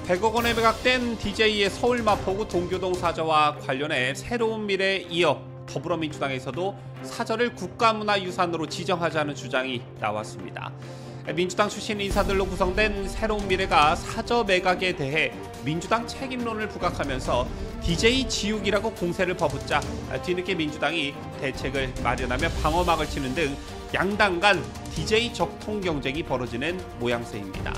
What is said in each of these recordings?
100억 원에 매각된 DJ의 서울 마포구 동교동 사저와 관련해 새로운 미래에 이어 더불어민주당에서도 사저를 국가문화유산으로 지정하자는 주장이 나왔습니다. 민주당 출신 인사들로 구성된 새로운 미래가 사저 매각에 대해 민주당 책임론을 부각하면서 DJ 지우기라고 공세를 퍼붓자 뒤늦게 민주당이 대책을 마련하며 방어막을 치는 등 양당 간 DJ 적통 경쟁이 벌어지는 모양새입니다.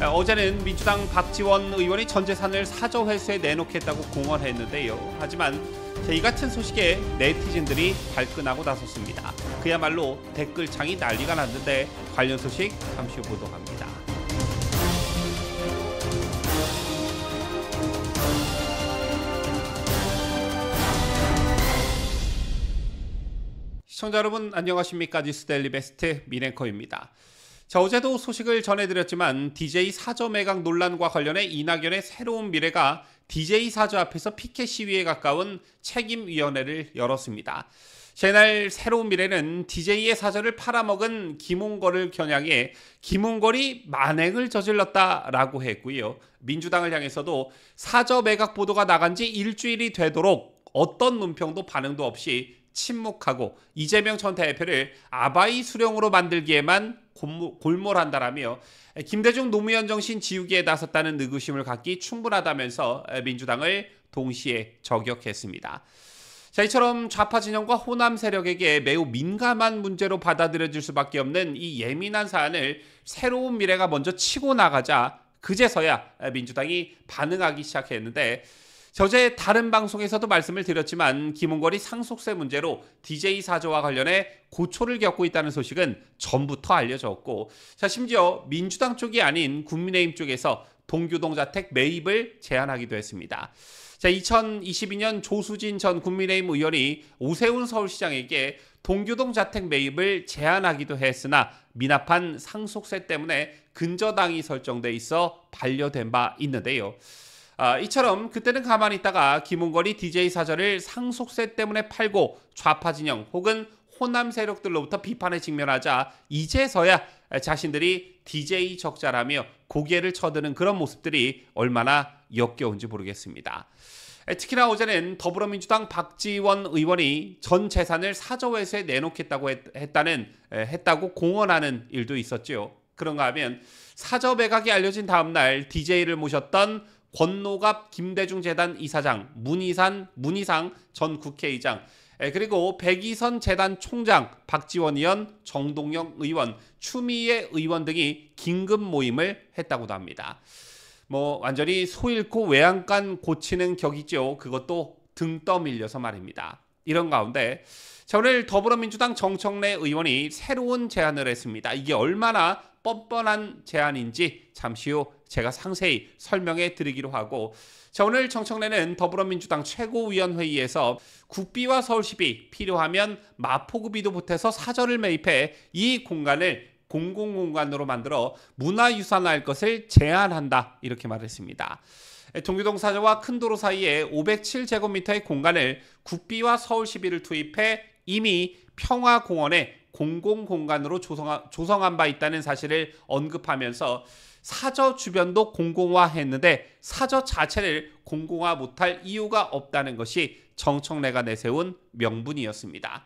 어제는 민주당 박지원 의원이 전 재산을 사저 회수에 내놓겠다고 공언했는데요. 하지만 이 같은 소식에 네티즌들이 발끈하고 나섰습니다. 그야말로 댓글창이 난리가 났는데 관련 소식 잠시 후 보도합니다. 시청자 여러분 안녕하십니까? 뉴스데일리 베스트 민앵커입니다. 자, 어제도 소식을 전해드렸지만 DJ 사저 매각 논란과 관련해 이낙연의 새로운 미래가 DJ 사저 앞에서 피켓 시위에 가까운 책임위원회를 열었습니다. 제날 새로운 미래는 DJ의 사저를 팔아먹은 김홍걸을 겨냥해 김홍걸이 만행을 저질렀다라고 했고요. 민주당을 향해서도 사저 매각 보도가 나간 지 일주일이 되도록 어떤 논평도 반응도 없이 침묵하고 이재명 전 대표를 아바이 수령으로 만들기에만 골몰한다라며 김대중 노무현 정신 지우기에 나섰다는 의구심을 갖기 충분하다면서 민주당을 동시에 저격했습니다. 자, 이처럼 좌파 진영과 호남 세력에게 매우 민감한 문제로 받아들여질 수밖에 없는 이 예민한 사안을 새로운 미래가 먼저 치고 나가자 그제서야 민주당이 반응하기 시작했는데, 어제 다른 방송에서도 말씀을 드렸지만 김홍걸이 상속세 문제로 DJ 사저와 관련해 고초를 겪고 있다는 소식은 전부터 알려졌고, 자, 심지어 민주당 쪽이 아닌 국민의힘 쪽에서 동교동 자택 매입을 제안하기도 했습니다. 자, 2022년 조수진 전 국민의힘 의원이 오세훈 서울시장에게 동교동 자택 매입을 제안하기도 했으나 미납한 상속세 때문에 근저당이 설정돼 있어 반려된 바 있는데요. 이처럼 그때는 가만히 있다가 김홍걸이 DJ 사저를 상속세 때문에 팔고 좌파 진영 혹은 호남 세력들로부터 비판에 직면하자 이제서야 자신들이 DJ 적자라며 고개를 쳐드는 그런 모습들이 얼마나 역겨운지 모르겠습니다. 특히나 어제는 더불어민주당 박지원 의원이 전 재산을 사저 회수에 내놓겠다고 했다고 공언하는 일도 있었죠. 그런가 하면 사저 매각이 알려진 다음 날 DJ를 모셨던 권노갑 김대중 재단 이사장, 문희상 전 국회의장, 그리고 백이선 재단 총장, 박지원 의원, 정동영 의원, 추미애 의원 등이 긴급 모임을 했다고도 합니다. 완전히 소 잃고 외양간 고치는 격이죠. 그것도 등 떠밀려서 말입니다. 이런 가운데 오늘 더불어민주당 정청래 의원이 새로운 제안을 했습니다. 이게 얼마나 뻔뻔한 제안인지 잠시 후 제가 상세히 설명해 드리기로 하고, 오늘 정청래는 더불어민주당 최고위원회의에서 국비와 서울시비 필요하면 마포구비도 보태서 사저를 매입해 이 공간을 공공공간으로 만들어 문화유산화할 것을 제안한다, 이렇게 말했습니다. 동교동 사저와 큰 도로 사이에 507제곱미터의 공간을 국비와 서울시비를 투입해 이미 평화공원에 공공공간으로 조성한 바 있다는 사실을 언급하면서 사저 주변도 공공화했는데 사저 자체를 공공화 못할 이유가 없다는 것이 정청래가 내세운 명분이었습니다.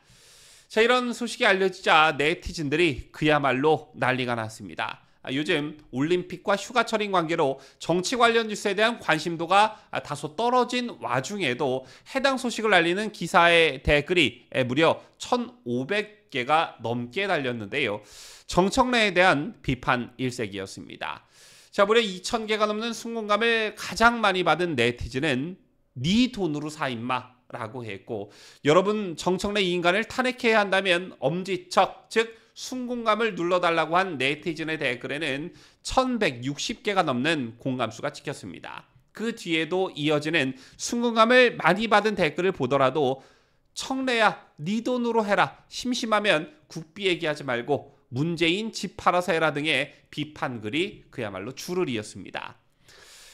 자, 이런 소식이 알려지자 네티즌들이 그야말로 난리가 났습니다. 요즘 올림픽과 휴가철인 관계로 정치 관련 뉴스에 대한 관심도가 다소 떨어진 와중에도 해당 소식을 알리는 기사의 댓글이 무려 1,500개가 넘게 달렸는데요. 정청래에 대한 비판 일색이었습니다. 자, 무려 2,000개가 넘는 순공감을 가장 많이 받은 네티즌은 네 돈으로 사 임마 라고 했고, 여러분 정청래 이 인간을 탄핵해야 한다면 엄지척, 즉 순공감을 눌러달라고 한 네티즌의 댓글에는 1,160개가 넘는 공감수가 찍혔습니다. 그 뒤에도 이어지는 순공감을 많이 받은 댓글을 보더라도 청래야 네 돈으로 해라, 심심하면 국비 얘기하지 말고 문재인 집 팔아서 해라 등의 비판글이 그야말로 줄을 이었습니다.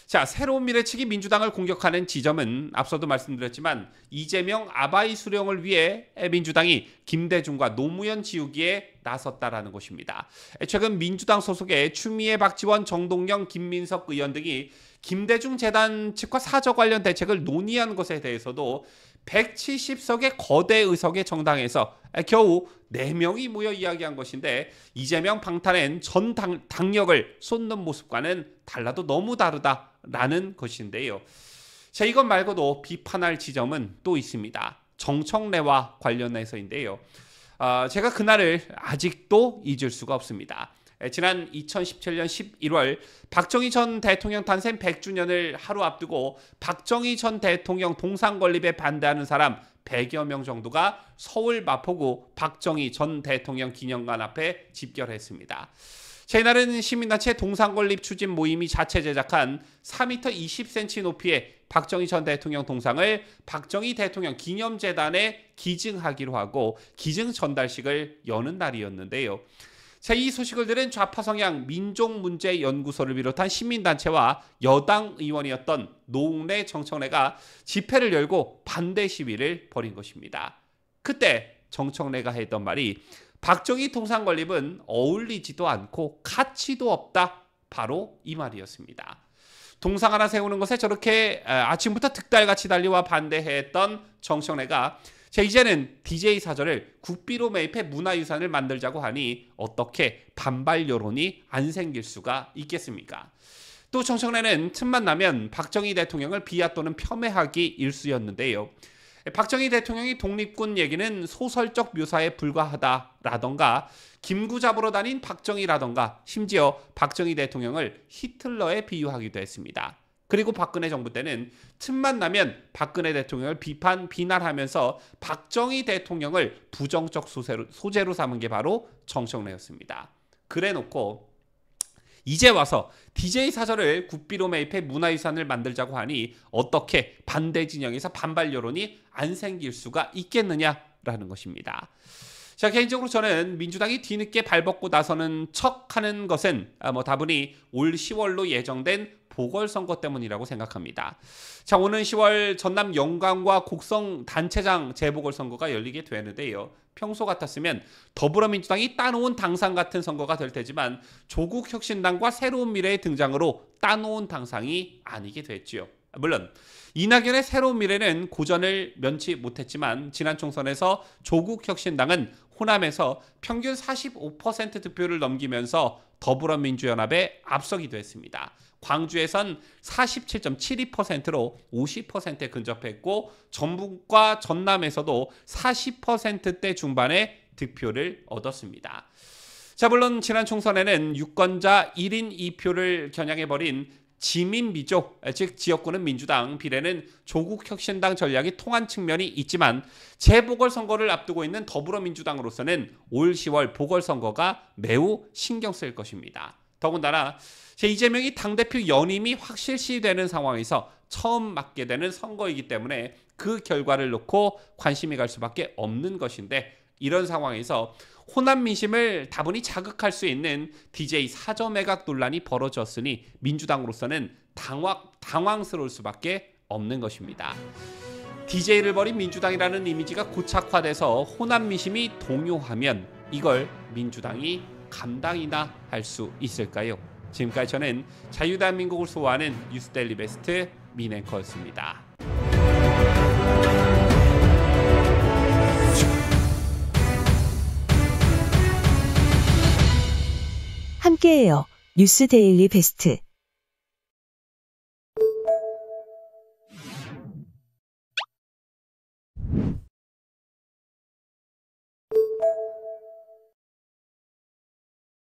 자, 새로운 미래 측이 민주당을 공격하는 지점은 앞서도 말씀드렸지만 이재명 아바이 수령을 위해 민주당이 김대중과 노무현 지우기에 나섰다라는 것입니다. 최근 민주당 소속의 추미애, 박지원, 정동영, 김민석 의원 등이 김대중 재단 측과 사저 관련 대책을 논의한 것에 대해서도 170석의 거대 의석의 정당에서 겨우 4명이 모여 이야기한 것인데 이재명 방탄엔 전 당력을 쏟는 모습과는 달라도 너무 다르다라는 것인데요. 자, 이것 말고도 비판할 지점은 또 있습니다. 정청래와 관련해서인데요. 제가 그날을 아직도 잊을 수가 없습니다. 지난 2017년 11월 박정희 전 대통령 탄생 100주년을 하루 앞두고 박정희 전 대통령 동상 건립에 반대하는 사람 100여 명 정도가 서울 마포구 박정희 전 대통령 기념관 앞에 집결했습니다. 이날은 시민단체 동상 건립 추진 모임이 자체 제작한 4m 20cm 높이의 박정희 전 대통령 동상을 박정희 대통령 기념재단에 기증하기로 하고 기증 전달식을 여는 날이었는데요. 자, 이 소식을 들은 좌파 성향 민족문제연구소를 비롯한 시민단체와 여당 의원이었던 노웅래, 정청래가 집회를 열고 반대 시위를 벌인 것입니다. 그때 정청래가 했던 말이 박정희 동상 건립은 어울리지도 않고 가치도 없다. 바로 이 말이었습니다. 동상 하나 세우는 것에 저렇게 아침부터 득달같이 달려와 반대했던 정청래가 이제는 DJ 사저를 국비로 매입해 문화유산을 만들자고 하니 어떻게 반발 여론이 안 생길 수가 있겠습니까? 또 정청래는 틈만 나면 박정희 대통령을 비하 또는 폄훼하기 일쑤였는데요. 박정희 대통령이 독립군 얘기는 소설적 묘사에 불과하다라던가 김구 잡으러 다닌 박정희라던가 심지어 박정희 대통령을 히틀러에 비유하기도 했습니다. 그리고 박근혜 정부 때는 틈만 나면 박근혜 대통령을 비난하면서 박정희 대통령을 부정적 소재로 삼은 게 바로 정청래였습니다. 그래놓고 이제 와서 DJ 사저를 국비로 매입해 문화유산을 만들자고 하니 어떻게 반대 진영에서 반발 여론이 안 생길 수가 있겠느냐라는 것입니다. 자, 개인적으로 저는 민주당이 뒤늦게 발벗고 나서는 척하는 것은 다분히 올 10월로 예정된 보궐선거 때문이라고 생각합니다. 자, 오는 10월 전남 영광과 곡성 단체장 재보궐선거가 열리게 되는데요. 평소 같았으면 더불어민주당이 따놓은 당상 같은 선거가 될 테지만 조국혁신당과 새로운 미래의 등장으로 따놓은 당상이 아니게 됐지요. 물론 이낙연의 새로운 미래는 고전을 면치 못했지만 지난 총선에서 조국혁신당은 호남에서 평균 45% 득표를 넘기면서 더불어민주연합에 앞서기도 했습니다. 광주에선 47.72%로 50%에 근접했고 전북과 전남에서도 40%대 중반의 득표를 얻었습니다. 자, 물론 지난 총선에는 유권자 1인 2표를 겨냥해버린 지민미족, 즉 지역구는 민주당, 비례는 조국혁신당 전략이 통한 측면이 있지만 재보궐선거를 앞두고 있는 더불어민주당으로서는 올 10월 보궐선거가 매우 신경 쓸 것입니다. 더군다나 이재명이 당대표 연임이 확실시되는 상황에서 처음 맡게 되는 선거이기 때문에 그 결과를 놓고 관심이 갈 수밖에 없는 것인데 이런 상황에서 호남 민심을 다분히 자극할 수 있는 DJ 사저 매각 논란이 벌어졌으니 민주당으로서는 당황스러울 수밖에 없는 것입니다. DJ를 버린 민주당이라는 이미지가 고착화돼서 호남 민심이 동요하면 이걸 민주당이 감당이나 할 수 있을까요? 지금까지 저는 자유대한민국을 소화하는 뉴스데일리 베스트 민앵커였습니다. 함께해요. 뉴스데일리 베스트.